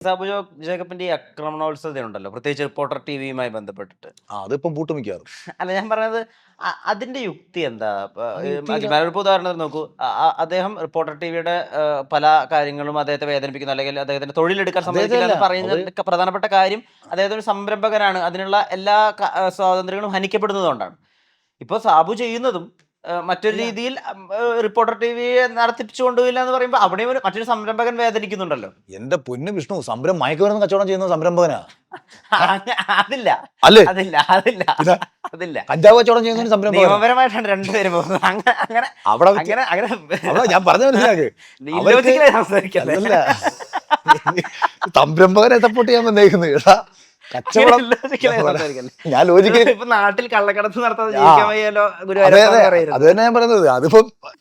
സാബു ജേക്കബിന്റെ ഈ ആക്രമണോത്സവത ഉണ്ടല്ലോ, പ്രത്യേകിച്ച് റിപ്പോർട്ടർ ടിവിയുമായി ബന്ധപ്പെട്ടിട്ട്. അതിപ്പം പൂട്ടുമിക്കാറ്. അല്ല, ഞാൻ പറഞ്ഞത് അതിന്റെ യുക്തി എന്താ? അത് യുക്തിയില്ല. അഖിൽമാരൊരു ഉദാഹരണത്തിന് നോക്കൂ. അദ്ദേഹം റിപ്പോർട്ടർ ടിവിയുടെ പല കാര്യങ്ങളും അദ്ദേഹത്തെ വേദനിപ്പിക്കുന്നു, അല്ലെങ്കിൽ അദ്ദേഹത്തിന്റെ തൊഴിലെടുക്കാൻ സമ്മതിക്കില്ല അതേതല്ല എന്ന് പറയുന്ന പ്രധാനപ്പെട്ട കാര്യം അദ്ദേഹത്തെ ഒരു സംരംഭകനാണ്, അതിനുള്ള എല്ലാ സ്വാതന്ത്ര്യങ്ങളും ഹനിക്കപ്പെടുന്നതുകൊണ്ടാണ്. ഇപ്പൊ സാബു ചെയ്യുന്നതും മറ്റൊരു അല്ല രീതിയിൽ റിപ്പോർട്ടർ ടിവിയെ നടത്തിപ്പിച്ചു കൊണ്ടുപോയില്ല എന്ന് പറയുമ്പോൾ അവിടെയും മറ്റൊരു സംരംഭകൻ വേദനിക്കുന്നുണ്ടല്ലോ. എന്റെ പൊന്നു വിഷ്ണു, മയക്കുമരുന്ന് കച്ചവടം ചെയ്യുന്ന സംരംഭകനാ. അതില്ല അല്ലേ? അതില്ല അതില്ല പിന്നെ അതില്ല. കഞ്ചാവ് കച്ചവടം ചെയ്യുന്ന സംരംഭകൻ. നിയമപരമായിട്ടാണ് രണ്ടുപേരും പോകുന്നത്. അങ്ങനെ അവിടെ അങ്ങനെ അങ്ങനെ അവിടെ ഞാൻ പറഞ്ഞു മനസ്സിലാക്ക്. ഇല്ലോജിക്കലായി സംസാരിക്കല്ലേ. അതല്ല, സംരംഭകനെ സപ്പോർട്ട് ചെയ്യാൻ വന്നേക്കുന്നത് കച്ചവടം. ഞാൻ ലോജിക്കലി ഇപ്പൊ നാട്ടിൽ കള്ളക്കടത്ത് നടത്താതെ ജീവിക്കാൻ വയ്യല്ലോ അത് തന്നെ ഞാൻ പറയുന്നത്. അതിപ്പോ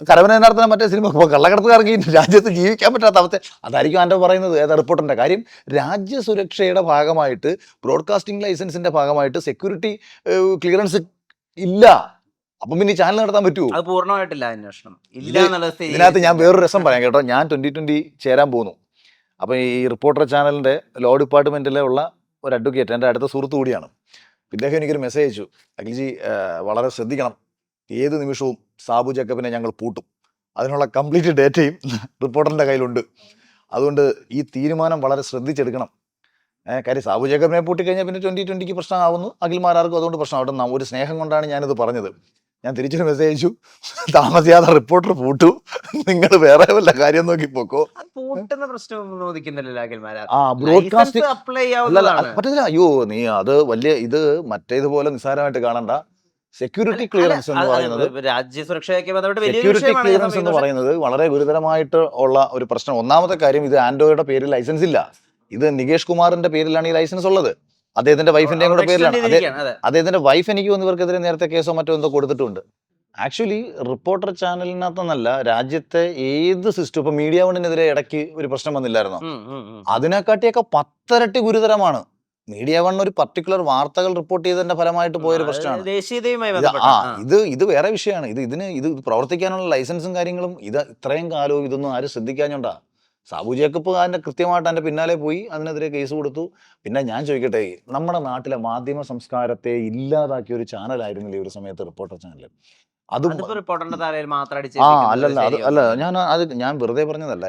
കരവന നടത്തുന്ന മറ്റേ സിനിമ കള്ളക്കടത്തുകാർക്ക് ഈ രാജ്യത്ത് ജീവിക്കാൻ പറ്റാത്ത അവസ്ഥ. അതായിരിക്കും ആൻഡോ പറയുന്നത്. ഏതാ റിപ്പോർട്ടറിന്റെ കാര്യം? രാജ്യസുരക്ഷയുടെ ഭാഗമായിട്ട്, ബ്രോഡ്കാസ്റ്റിംഗ് ലൈസൻസിന്റെ ഭാഗമായിട്ട് സെക്യൂരിറ്റി ക്ലിയറൻസ് ഇല്ല. അപ്പം പിന്നെ ചാനൽ നടത്താൻ പറ്റുമോ? അത് പൂർണ്ണമായിട്ടില്ല അന്വേഷണം. ഇതിനകത്ത് ഞാൻ വേറൊരു രസം പറയാം കേട്ടോ. ഞാൻ 2020 ചേരാൻ പോകുന്നു. അപ്പം ഈ റിപ്പോർട്ടർ ചാനലിന്റെ ലോ ഡിപ്പാർട്ട്മെന്റിലെ ഉള്ള ഒരു അഡ്വക്കേറ്റ്, എൻ്റെ അടുത്ത സുഹൃത്തു കൂടിയാണ്. ഇദ്ദേഹം എനിക്കൊരു മെസ്സേജ് അയച്ചു. അഖിൽജി, വളരെ ശ്രദ്ധിക്കണം, ഏത് നിമിഷവും സാബു ജേക്കബിനെ ഞങ്ങൾ പൂട്ടും. അതിനുള്ള കംപ്ലീറ്റ് ഡേറ്റയും റിപ്പോർട്ടറിൻ്റെ കയ്യിലുണ്ട്. അതുകൊണ്ട് ഈ തീരുമാനം വളരെ ശ്രദ്ധിച്ചെടുക്കണം. കാര്യം സാബു ജേക്കബിനെ പൂട്ടിക്കഴിഞ്ഞാൽ പിന്നെ 2020 പ്രശ്നമാവുന്നു, അഖിൽമാരാർക്കും അതുകൊണ്ട് പ്രശ്നമാവട്ടെ. ഒരു സ്നേഹം കൊണ്ടാണ് ഞാനിത് പറഞ്ഞത്. ഞാൻ തിരിച്ചൊരു മെസ്സേജ് അയച്ചു, താമസിയാതെ റിപ്പോർട്ടർ പൂട്ടു, നിങ്ങൾ വേറെ വല്ല കാര്യം നോക്കി പോക്കോ. പൂട്ടുന്ന പ്രശ്നം പറ്റത്തില്ല. അയ്യോ, നീ അത് വലിയ ഇത് മറ്റേതുപോലെ നിസ്സാരമായിട്ട് കാണണ്ട. സെക്യൂരിറ്റി ക്ലിയറൻസ് എന്ന് പറയുന്നത്, സെക്യൂരിറ്റി ക്ലിയറൻസ് എന്ന് പറയുന്നത് വളരെ ഗുരുതരമായിട്ട് ഉള്ള ഒരു പ്രശ്നം. ഒന്നാമത്തെ കാര്യം, ഇത് ആൻഡോയുടെ പേരിൽ ലൈസൻസ് ഇല്ല. ഇത് നികേഷ് കുമാറിന്റെ പേരിലാണ് ഈ ലൈസൻസ് ഉള്ളത്. അദ്ദേഹത്തിന്റെ വൈഫിന്റെയും കൂടെ പേരിലാണ്. അദ്ദേഹത്തിന്റെ വൈഫ് എനിക്ക് തോന്നുന്നു ഇവർക്കെതിരെ നേരത്തെ കേസോ മറ്റോ എന്തോ കൊടുത്തിട്ടുണ്ട്. ആക്ച്വലി റിപ്പോർട്ടർ ചാനലിനകത്തെന്നല്ല, രാജ്യത്തെ ഏത് സിസ്റ്റം, ഇപ്പൊ മീഡിയ വണ്ണിനെതിരെ ഇടയ്ക്ക് ഒരു പ്രശ്നം വന്നില്ലായിരുന്നോ? അതിനെക്കാട്ടിയൊക്കെ 10 ഇരട്ടി ഗുരുതരമാണ്. മീഡിയ വൺ ഒരു പർട്ടിക്കുലർ വാർത്തകൾ റിപ്പോർട്ട് ചെയ്തതിന്റെ ഫലമായിട്ട് പോയൊരു പ്രശ്നമാണ്. ഇത് വേറെ വിഷയമാണ്. ഇത് പ്രവർത്തിക്കാനുള്ള ലൈസൻസും കാര്യങ്ങളും ഇത്രയും കാലവും ഇതൊന്നും ആരും ശ്രദ്ധിക്കാഞ്ഞോണ്ടാ. സാബു ജേക്കബ് അതിന്റെ കൃത്യമായിട്ട് അതിന്റെ പിന്നാലെ പോയി അതിനെതിരെ കേസ് കൊടുത്തു. പിന്നെ ഞാൻ ചോദിക്കട്ടെ, നമ്മുടെ നാട്ടിലെ മാധ്യമ സംസ്കാരത്തെ ഇല്ലാതാക്കിയ ഒരു ചാനലായിരുന്നില്ലേ ഒരു സമയത്ത് റിപ്പോർട്ടർ ചാനൽ? അതും ഞാൻ വെറുതെ പറഞ്ഞതല്ല.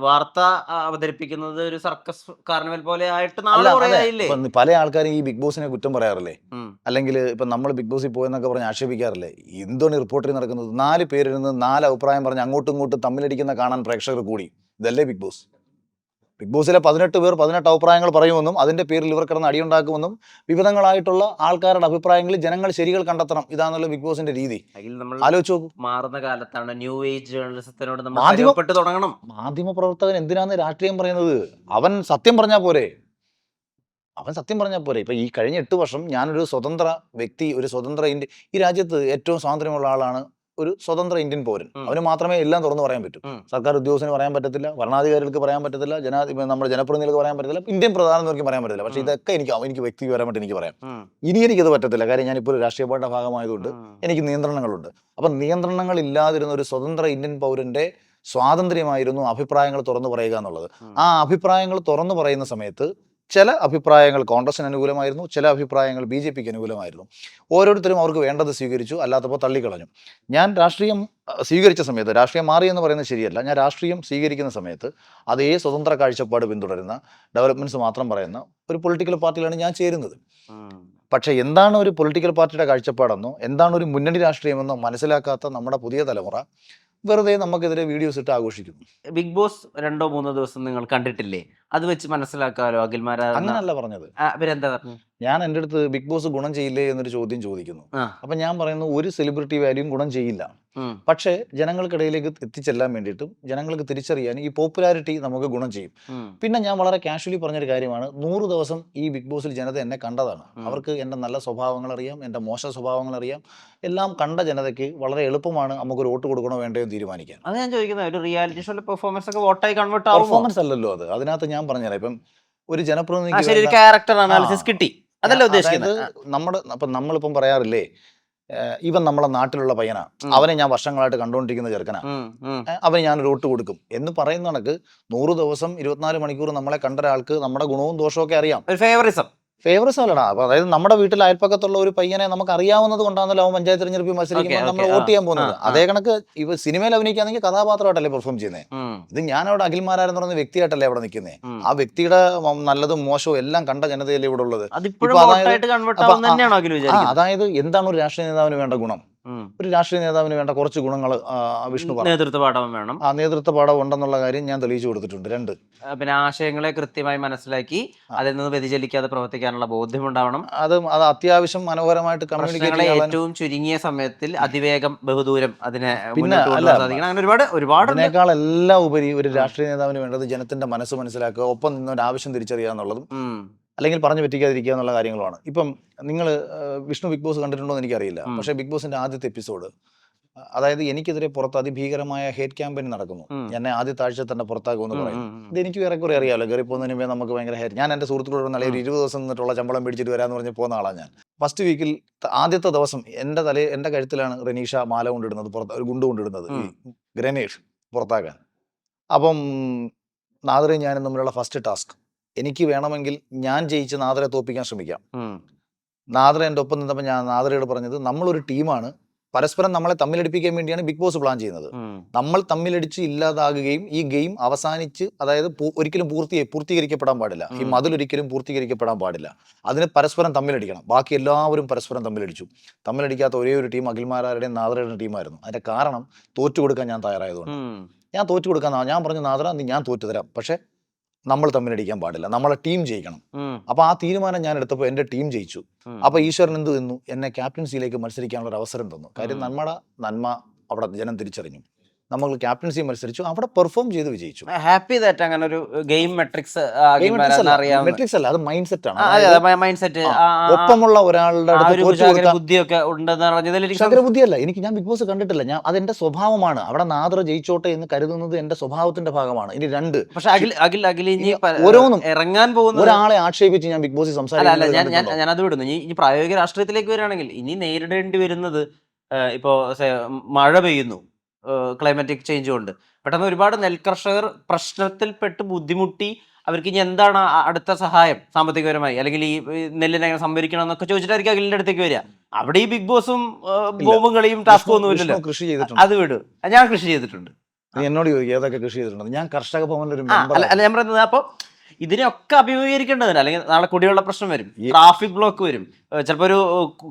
വാർത്ത അവതരിപ്പിക്കുന്നത് ഒരു സർക്കസ് കാർണിവൽ പോലെ ആയിട്ട് പല ആൾക്കാരും ഈ ബിഗ് ബോസിനെ കുറ്റം പറയാറില്ലേ, അല്ലെങ്കിൽ ഇപ്പൊ നമ്മൾ ബിഗ് ബോസിൽ പോയെന്നൊക്കെ പറഞ്ഞ് ആക്ഷേപിക്കാറില്ലേ? എന്താണ് റിപ്പോർട്ടറിൽ നടക്കുന്നത്? 4 പേരിരുന്ന് 4 അഭിപ്രായം പറഞ്ഞ് അങ്ങോട്ടും ഇങ്ങോട്ടും തമ്മിലടിക്കുന്ന കാണാൻ പ്രേക്ഷകർ കൂടി. ഇതല്ലേ ബിഗ് ബോസ്? ബിഗ് ബോസിലെ 18 പേർ 18 അഭിപ്രായങ്ങൾ പറയുമെന്നും അതിന്റെ പേരിൽ ഇവർ കിടന്ന് അടിയുണ്ടാക്കുമെന്നും വിവിധങ്ങളായിട്ടുള്ള ആൾക്കാരുടെ അഭിപ്രായങ്ങളിൽ ജനങ്ങൾ ശരികൾ കണ്ടെത്തണം. ഇതാണല്ലോ ബിഗ് ബോസിന്റെ രീതി. ആലോചിച്ച് നോക്കൂ. മാറുന്ന കാലത്താണ് ന്യൂ ഏജ് ജേർണലിസത്തിനോട് മാധ്യമ പ്രവർത്തകൻ എന്തിനാണ് രാഷ്ട്രീയം പറയുന്നത്? അവൻ സത്യം പറഞ്ഞാൽ പോരെ. ഇപ്പൊ ഈ കഴിഞ്ഞ 8 വർഷം ഞാനൊരു സ്വതന്ത്ര വ്യക്തി, ഒരു സ്വതന്ത്ര ഈ രാജ്യത്ത് ഏറ്റവും സ്വാതന്ത്ര്യമുള്ള ആളാണ് ഒരു സ്വതന്ത്ര ഇന്ത്യൻ പൗരൻ. അവന് മാത്രമേ എല്ലാം തുറന്നു പറയാൻ പറ്റൂ. സർക്കാർ ഉദ്യോഗസ്ഥന് പറയാൻ പറ്റത്തില്ല, ഭരണാധികാരികൾക്ക് പറയാൻ പറ്റത്തില്ല, നമ്മുടെ ജനപ്രതിനിധികൾക്ക് പറയാൻ പറ്റത്തില്ല, ഇന്ത്യൻ പ്രധാനമന്ത്രിക്ക് പറയാൻ പറ്റത്തില്ല. പക്ഷെ ഇതൊക്കെ എനിക്ക് വ്യക്തിപരമായിട്ട് എനിക്ക് പറയാം. ഇനി എനിക്കത് പറ്റത്തില്ല. കാര്യം ഞാനിപ്പോൾ ഒരു രാഷ്ട്രീയ പാർട്ടിയുടെ ഭാഗമായതുകൊണ്ട് എനിക്ക് നിയന്ത്രണങ്ങളുണ്ട്. അപ്പം നിയന്ത്രണങ്ങൾ ഇല്ലാതിരുന്ന ഒരു സ്വതന്ത്ര ഇന്ത്യൻ പൗരന്റെ സ്വാതന്ത്ര്യമായിരുന്നു അഭിപ്രായങ്ങൾ തുറന്നു പറയുക എന്നുള്ളത്. ആ അഭിപ്രായങ്ങൾ തുറന്നു പറയുന്ന സമയത്ത് ചില അഭിപ്രായങ്ങൾ കോൺഗ്രസിന് അനുകൂലമായിരുന്നു, ചില അഭിപ്രായങ്ങൾ BJPക്ക് അനുകൂലമായിരുന്നു. ഓരോരുത്തരും അവർക്ക് വേണ്ടത് സ്വീകരിച്ചു, അല്ലാത്തപ്പോൾ തള്ളിക്കളഞ്ഞു. ഞാൻ രാഷ്ട്രീയം സ്വീകരിച്ച സമയത്ത്, രാഷ്ട്രീയം മാറി എന്ന് പറയുന്നത് ശരിയല്ല, ഞാൻ രാഷ്ട്രീയം സ്വീകരിക്കുന്ന സമയത്ത് അതേ സ്വതന്ത്ര കാഴ്ചപ്പാട് പിന്തുടരുന്ന, ഡെവലപ്മെന്റ്സ് മാത്രം പറയുന്ന ഒരു പൊളിറ്റിക്കൽ പാർട്ടിയിലാണ് ഞാൻ ചേരുന്നത്. പക്ഷേ എന്താണ് ഒരു പൊളിറ്റിക്കൽ പാർട്ടിയുടെ കാഴ്ചപ്പാടെന്നോ എന്താണ് ഒരു മുന്നണി രാഷ്ട്രീയമെന്നോ മനസ്സിലാക്കാത്ത നമ്മുടെ പുതിയ തലമുറ വെറുതെ നമുക്കെതിരെ വീഡിയോസ് ഇട്ട് ആഘോഷിക്കുന്നു. ബിഗ് ബോസ് 2-3 ദിവസം നിങ്ങൾ കണ്ടിട്ടില്ലേ? അത് വെച്ച് മനസ്സിലാക്കാലോ അഖിൽമാരാ. അങ്ങനല്ല പറഞ്ഞത്. ഞാൻ എൻ്റെ അടുത്ത് ബിഗ് ബോസ് ഗുണം ചെയ്യില്ലേ എന്നൊരു ചോദ്യം ചോദിക്കുന്നു. അപ്പൊ ഞാൻ പറയുന്നു, ഒരു സെലിബ്രിറ്റി വാല്യൂം ഗുണം ചെയ്യില്ല. പക്ഷേ ജനങ്ങൾക്കിടയിലേക്ക് എത്തിച്ചെല്ലാൻ വേണ്ടിയിട്ടും ജനങ്ങൾക്ക് തിരിച്ചറിയാൻ ഈ പോപ്പുലാരിറ്റി നമുക്ക് ഗുണം ചെയ്യും. പിന്നെ ഞാൻ വളരെ കാഷ്വലി പറഞ്ഞൊരു കാര്യമാണ്, 100 ദിവസം ഈ ബിഗ് ബോസിൽ ജനത എന്നെ കണ്ടതാണ്. അവർക്ക് എൻ്റെ നല്ല സ്വഭാവങ്ങൾ അറിയാം, എൻ്റെ മോശ സ്വഭാവങ്ങൾ അറിയാം. എല്ലാം കണ്ട ജനതയ്ക്ക് വളരെ എളുപ്പമാണ് നമുക്കൊരു വോട്ട് കൊടുക്കണോ വേണ്ടയോ തീരുമാനിക്കാൻ. അത് ഞാൻ ചോദിക്കുന്നത്, ഒരു റിയാലിറ്റി ഷോയിലെ പെർഫോമൻസ് ഒക്കെ വോട്ടായി കൺവേർട്ട് ആവും? പെർഫോമൻസ് അല്ലല്ലോ അത്. അതിനകത്ത് ഞാൻ പറഞ്ഞുതരാം. ഇപ്പം ഒരു ജനപ്രതിനിധി ക്യാരക്ടർ അനാലിസിസ് കിട്ടി, അതല്ല ഉദ്ദേശിക്കുന്നത്. നമ്മളിപ്പം പറയാറില്ലേ, ഇവൻ നമ്മളെ നാട്ടിലുള്ള പയ്യനാ, അവനെ ഞാൻ വർഷങ്ങളായിട്ട് കണ്ടുകൊണ്ടിരിക്കുന്ന ചെറുക്കനാ, അവന് ഞാൻ റൂട്ട് കൊടുക്കും എന്ന് പറയുന്ന കണക്ക് 100 ദിവസം 24 മണിക്കൂർ നമ്മളെ കണ്ട ഒരാൾക്ക് നമ്മുടെ ഗുണവും ദോഷവും ഒക്കെ അറിയാം. ഒരു ഫേവറിസം. ഫേവറിസം അല്ലടാ. അപ്പൊ അതായത് നമ്മുടെ വീട്ടിൽ അയൽപ്പക്കത്തുള്ള ഒരു പയ്യനെ നമുക്ക് അറിയാവുന്നത് കൊണ്ടാണല്ലോ അവൻ പഞ്ചായത്ത് തെരഞ്ഞെടുപ്പിൽ മത്സരിക്കുമ്പോൾ നമ്മൾ വോട്ട് ചെയ്യാൻ പോകുന്നത്. അതേ കണക്ക് ഇവ സിനിമയിൽ അഭിനയിക്കുകയാണെങ്കിൽ കഥാപാത്രമായിട്ടല്ലേ പെർഫോം ചെയ്യുന്നത്. ഇത് ഞാൻ അവിടെ അഖിൽമാരാരെന്ന് പറയുന്ന വ്യക്തിയായിട്ടല്ലേ അവിടെ നിൽക്കുന്നത്. ആ വ്യക്തിയുടെ നല്ലതും മോശവും എല്ലാം കണ്ട ജനതയല്ലേ ഇവിടെ ഉള്ളത്. അതായത് എന്താണ് ഒരു രാഷ്ട്രീയ നേതാവിന് വേണ്ട ഗുണം? ഒരു രാഷ്ട്രീയ നേതാവിന് വേണ്ട കുറച്ച് ഗുണങ്ങൾ വിഷ്ണു പറഞ്ഞു. നേതൃത്വ പാഠവും വേണം. ആ നേതൃത്വ പാഠം ഉണ്ടെന്നുള്ള കാര്യം ഞാൻ തെളിയിച്ചു കൊടുത്തിട്ടുണ്ട്. 2 പിന്നെ ആശയങ്ങളെ കൃത്യമായി മനസ്സിലാക്കി അതിൽ നിന്ന് വ്യതിചലിക്കാതെ പ്രവർത്തിക്കാനുള്ള ബോധ്യം ഉണ്ടാവണം. അത് അത്യാവശ്യം മനോഹരമായിട്ട് കമ്മ്യൂണിക്കേറ്റ് ഏറ്റവും ചുരുങ്ങിയ സമയത്തിൽ അതിവേഗം ബഹുദൂരം അതിനെ സാധിക്കണം. അങ്ങനെ ഒരുപാട് അതിനേക്കാൾ എല്ലാം ഉപരി ഒരു രാഷ്ട്രീയ നേതാവിന് വേണ്ടത് ജനത്തിന്റെ മനസ്സ് മനസ്സിലാക്കുക, ഒപ്പം നിന്നൊരു ആവശ്യം തിരിച്ചറിയുക എന്നുള്ളതും അല്ലെങ്കിൽ പറഞ്ഞു പറ്റിക്കാതിരിക്കുക എന്നുള്ള കാര്യങ്ങളുമാണ്. ഇപ്പം നിങ്ങൾ വിഷ്ണു ബിഗ് ബോസ് കണ്ടിട്ടുണ്ടോ എന്ന് എനിക്കറിയില്ല. പക്ഷേ ബിഗ് ബോസിന്റെ ആദ്യത്തെ എപ്പിസോഡ്, അതായത് എനിക്കെതിരെ പുറത്ത് അതിഭീകരമായ ഹേറ്റ് ക്യാമ്പയിൻ നടക്കുന്നു, എന്നെ ആദ്യത്തെ ആഴ്ച തന്നെ പുറത്താക്കുമെന്ന് പറയുന്നു. ഇത് എനിക്ക് ഏറെക്കുറെ അറിയാമല്ലോ. കയറി പോകുന്നതിന് മുമ്പേ നമുക്ക് ഭയങ്കര ഹേറ്റ്. ഞാൻ എൻ്റെ സുഹൃത്തുക്കളോട് നല്ല 20 ദിവസം നിന്നിട്ടുള്ള ശമ്പളം പിടിച്ചിട്ട് വരാമെന്ന് പറഞ്ഞ് പോകുന്ന ആളാണ് ഞാൻ. ഫസ്റ്റ് വീക്കിൽ ആദ്യത്തെ ദിവസം എൻ്റെ കഴുത്തിലാണ് റെനീഷ മാല കൊണ്ടിടുന്നത്, ഒരു ഗുണ്ട് കൊണ്ടിടുന്നത്, ഈ ഗ്രനേഡ് പുറത്താക്കാൻ. അപ്പം നാദറയും ഞാനും തമ്മിലുള്ള ഫസ്റ്റ് ടാസ്ക്, എനിക്ക് വേണമെങ്കിൽ ഞാൻ ജയിച്ച് നാദറെ തോൽപ്പിക്കാൻ ശ്രമിക്കാം. നാദറ എൻ്റെ ഒപ്പം നിന്നപ്പോൾ ഞാൻ നാദറയോട് പറഞ്ഞത്, നമ്മളൊരു ടീമാണ്, പരസ്പരം നമ്മളെ തമ്മിലടിപ്പിക്കാൻ വേണ്ടിയാണ് ബിഗ് ബോസ് പ്ലാൻ ചെയ്യുന്നത്. നമ്മൾ തമ്മിലടിച്ച് ഇല്ലാതാകുകയും ഈ ഗെയിം അവസാനിച്ച്, അതായത് ഒരിക്കലും പൂർത്തീകരിക്കപ്പെടാൻ പാടില്ല, ഈ മതിലൊരിക്കലും പൂർത്തീകരിക്കപ്പെടാൻ പാടില്ല. അതിന് പരസ്പരം തമ്മിലടിക്കണം. ബാക്കി എല്ലാവരും പരസ്പരം തമ്മിലടിച്ചു. തമ്മിലടിക്കാത്ത ഒരേ ഒരു ടീം അഖിൽമാരാരുടെയും നാദറയുടെയും ടീമായിരുന്നു. അതിന്റെ കാരണം തോറ്റു കൊടുക്കാൻ ഞാൻ തയ്യാറായതുകൊണ്ട്. ഞാൻ തോറ്റു കൊടുക്കാൻ ഞാൻ പറഞ്ഞു, നാദറ ഞാൻ തോറ്റു തരാം, പക്ഷെ നമ്മൾ തമ്മിലടിക്കാൻ പാടില്ല, നമ്മളെ ടീം ജയിക്കണം. അപ്പൊ ആ തീരുമാനം ഞാൻ എടുത്തപ്പോൾ എന്റെ ടീം ജയിച്ചു. അപ്പൊ ഈശ്വരൻ എന്ത് തന്നു? എന്നെ ക്യാപ്റ്റൻസിയിലേക്ക് മത്സരിക്കാനുള്ള ഒരു അവസരം തന്നു. കാര്യം നന്മ അവിടെ ജനം തിരിച്ചറിഞ്ഞു. നമ്മൾ ക്യാപ്റ്റൻസി മത്സരിച്ചു, അവിടെ പെർഫോം ചെയ്ത് വിജയിച്ചു. ഹാപ്പി ദാറ്റ് അങ്ങനെ ഒരു ഗെയിം മെട്രിക്സ് മെട്രിക്സ് അല്ല, അത് മൈൻഡ് സെറ്റ് ആണ്. മൈൻഡ് സെറ്റ് ഒപ്പമുള്ള ഒരാളുടെ ബുദ്ധിയൊക്കെ ഉണ്ടെന്ന് ശാഗ്രബുദ്ധിയല്ല. ഞാൻ ബിഗ് ബോസ് കണ്ടിട്ടില്ല. ഞാൻ അതെന്റെ സ്വഭാവമാണ്. അവിടെ നാദറ ജയിച്ചോട്ടെ എന്ന് കരുതുന്നത് എന്റെ സ്വഭാവത്തിന്റെ ഭാഗമാണ്. ഇനി 2 പക്ഷെ ഓരോന്നും ഇറങ്ങാൻ പോകുന്ന ഒരാളെ ആക്ഷേപിച്ച് ഞാൻ ബിഗ് ബോസിൽ സംസാരിക്കില്ല. ഞാൻ അത് വിടുന്നു. ഇനി പ്രായോഗിക രാഷ്ട്രീയത്തിലേക്ക് വരികയാണെങ്കിൽ ഇനി നേരിടേണ്ടി വരുന്നത്, ഇപ്പോ മഴ പെയ്യുന്നു, ക്ലൈമാറ്റിക് ചേഞ്ച് കൊണ്ട് പെട്ടെന്ന് ഒരുപാട് നെൽകർഷകർ പ്രശ്നത്തിൽപ്പെട്ട് ബുദ്ധിമുട്ടി, അവർക്ക് ഇനി എന്താണ് അടുത്ത സഹായം സാമ്പത്തികപരമായി, അല്ലെങ്കിൽ ഈ നെല്ലിനെ എങ്ങനെ സംഭരിക്കണം എന്നൊക്കെ ചോദിച്ചിട്ടായിരിക്കും അഖിലിന്റെ അടുത്തേക്ക് വരിക. അവിടെ ഈ ബിഗ് ബോസും ബോംബും കളിയും ടാസ്കും ഒന്നും ഇല്ലല്ലോ. കൃഷി ചെയ്തിട്ടുണ്ട്, അത് വിടും. ഞാൻ കൃഷി ചെയ്തിട്ടുണ്ട്. എന്നോട് ചോദിക്കുക ഏതൊക്കെ കൃഷി ചെയ്തിട്ടുണ്ട്? ഞാൻ കർഷക ഭവനിൽ ഒരു അല്ല ഞാൻ പറയുന്നത്, അപ്പൊ ഇതിനെയൊക്കെ അഭിമുഖീകരിക്കേണ്ടതിന്, അല്ലെങ്കിൽ നാളെ കുടിവെള്ള പ്രശ്നം വരും, ട്രാഫിക് ബ്ലോക്ക് വരും, ചിലപ്പോ ഒരു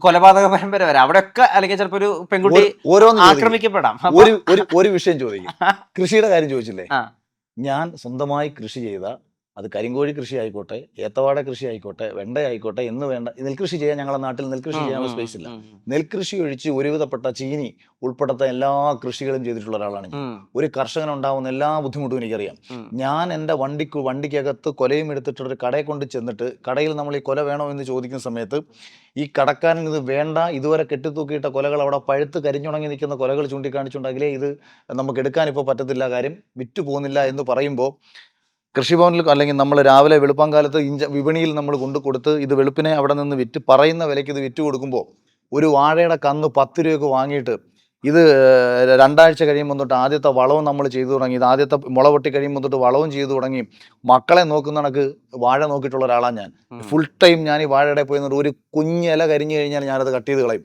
കൊലപാതക പരമ്പര വരാം അവിടെയൊക്കെ, അല്ലെങ്കിൽ ചിലപ്പോ ഒരു പെൺകുട്ടി ആക്രമിക്കപ്പെടാം. ഒരു വിഷയം ചോദിക്കും, കൃഷിയുടെ കാര്യം ചോദിച്ചില്ലേ? ഞാൻ സ്വന്തമായി കൃഷി ചെയ്ത, അത് കരിങ്കോഴി കൃഷി ആയിക്കോട്ടെ, ഏത്തവാട കൃഷി ആയിക്കോട്ടെ, വെണ്ട ആയിക്കോട്ടെ, എന്ന് വേണ്ട നെൽകൃഷി ചെയ്യാൻ ഞങ്ങളുടെ നാട്ടിൽ നെൽകൃഷി ചെയ്യാനുള്ള സ്പേസ് ഇല്ല. നെൽകൃഷി ഒഴിച്ച് ഒരുവിധപ്പെട്ട ചീനി ഉൾപ്പെടുത്ത എല്ലാ കൃഷികളും ചെയ്തിട്ടുള്ള ഒരാളാണ് ഞാൻ. ഒരു കർഷകനുണ്ടാവുന്ന എല്ലാ ബുദ്ധിമുട്ടും എനിക്കറിയാം. ഞാൻ എൻ്റെ വണ്ടിക്കകത്ത് കൊലയും എടുത്തിട്ടൊരു കടയെ കൊണ്ട് ചെന്നിട്ട്, കടയിൽ നമ്മൾ ഈ കൊല വേണോ എന്ന് ചോദിക്കുന്ന സമയത്ത് ഈ കടക്കാരൻ ഇത് വേണ്ട, ഇതുവരെ കെട്ടിത്തൂക്കിയിട്ട കൊലകൾ, അവിടെ പഴുത്ത് കരിഞ്ഞുണങ്ങി നിൽക്കുന്ന കൊലകൾ ചൂണ്ടിക്കാണിച്ചുണ്ടെങ്കിലേ ഇത് നമുക്ക് എടുക്കാൻ ഇപ്പോൾ പറ്റത്തില്ല, കാര്യം വിറ്റ് പോകുന്നില്ല എന്ന് പറയുമ്പോൾ, കൃഷിഭവനിൽ അല്ലെങ്കിൽ നമ്മൾ രാവിലെ വെളുപ്പാങ്കാലത്ത് വിപണിയിൽ നമ്മൾ കൊടുത്ത് ഇത് വെളുപ്പിനെ അവിടെ നിന്ന് വിറ്റ് പറയുന്ന വിലയ്ക്ക് ഇത് വിറ്റ് കൊടുക്കുമ്പോൾ, ഒരു വാഴയുടെ കന്ന് 10 രൂപയ്ക്ക് വാങ്ങിയിട്ട് ഇത് 2 ആഴ്ച കഴിയുമ്പോൾ തൊട്ട് ആദ്യത്തെ വളവും നമ്മൾ ചെയ്തു തുടങ്ങി, ഇത് ആദ്യത്തെ മുള പൊട്ടി കഴിയുമ്പോൾ തൊട്ട് വളവും ചെയ്തു തുടങ്ങി, മക്കളെ നോക്കുന്ന കണക്ക് വാഴ നോക്കിയിട്ടുള്ള ഒരാളാണ് ഞാൻ. ഫുൾ ടൈം ഞാൻ ഈ വാഴയുടെ പോയി ഒരു കുഞ്ഞില കരിഞ്ഞു കഴിഞ്ഞാൽ ഞാനത് കട്ട് ചെയ്ത് കളയും.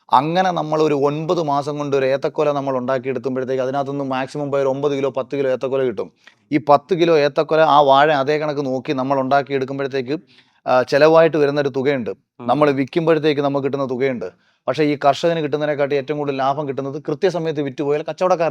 അങ്ങനെ നമ്മൾ ഒരു 9 മാസം കൊണ്ട് ഒരു ഏത്തക്കൊല നമ്മൾ ഉണ്ടാക്കിയെടുക്കുമ്പോഴത്തേക്ക് അതിനകത്തുനിന്ന് മാക്സിമം പോയ 9 കിലോ 10 കിലോ ഏത്തക്കൊല കിട്ടും. ഈ 10 കിലോ ഏത്തക്കൊല ആ വാഴ അതേ കണക്ക് നോക്കി നമ്മൾ ഉണ്ടാക്കിയെടുക്കുമ്പോഴത്തേക്ക് ചിലവായിട്ട് വരുന്നൊരു തുകയുണ്ട്, നമ്മൾ വിൽക്കുമ്പോഴത്തേക്ക് നമുക്ക് കിട്ടുന്ന തുകയുണ്ട്. പക്ഷേ ഈ കർഷകന് കിട്ടുന്നതിനെക്കാട്ടി ഏറ്റവും കൂടുതൽ ലാഭം കിട്ടുന്നത് കൃത്യസമയത്ത് വിറ്റുപോയാൽ കച്ചവടക്കാരൻ